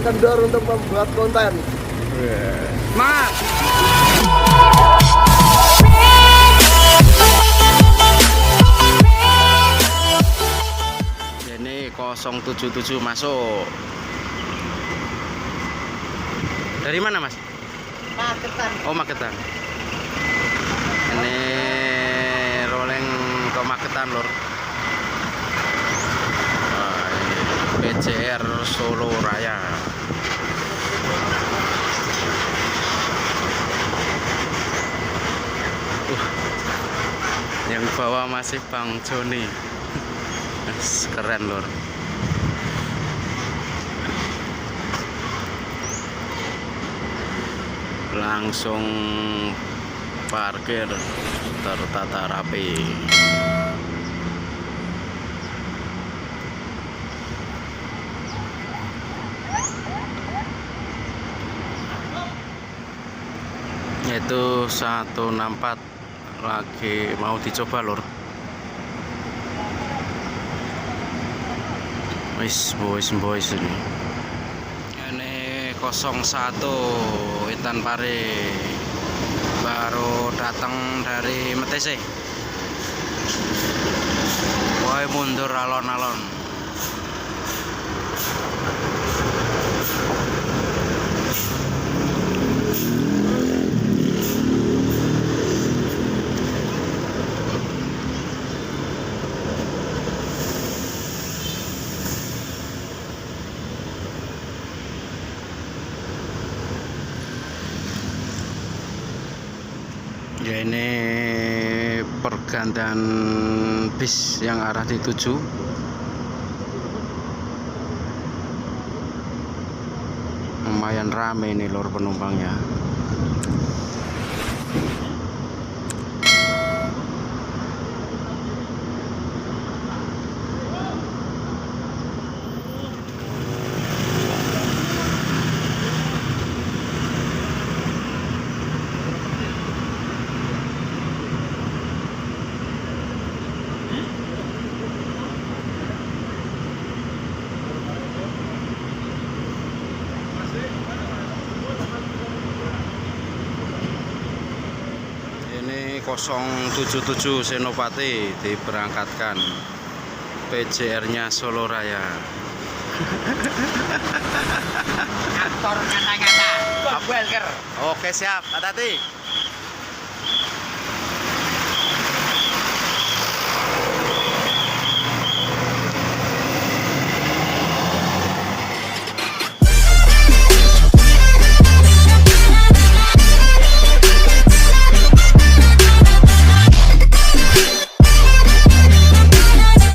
kendor untuk membuat konten. Semangat. Ini 077 masuk. Dari mana, Mas? Magetan. Oh, Magetan. Ini rolling ke Magetan, Lur. Ini PJR Solo Raya. Yang bawa masih Bang Joni. Keren, Lur. Langsung parkir tertata rapi. Itu 164 lagi mau dicoba, Lur. Boys ini. Ini 01 Intan Pari baru datang dari Metese. Woi, mundur alon-alon. Ya, ini pergantian bis yang arah dituju. Lumayan rame ini, Lur, penumpangnya. Ini 077 Senopati diberangkatkan, PJR-nya Solo Raya. Aktor kata-kata. Oke, siap, hati-hati.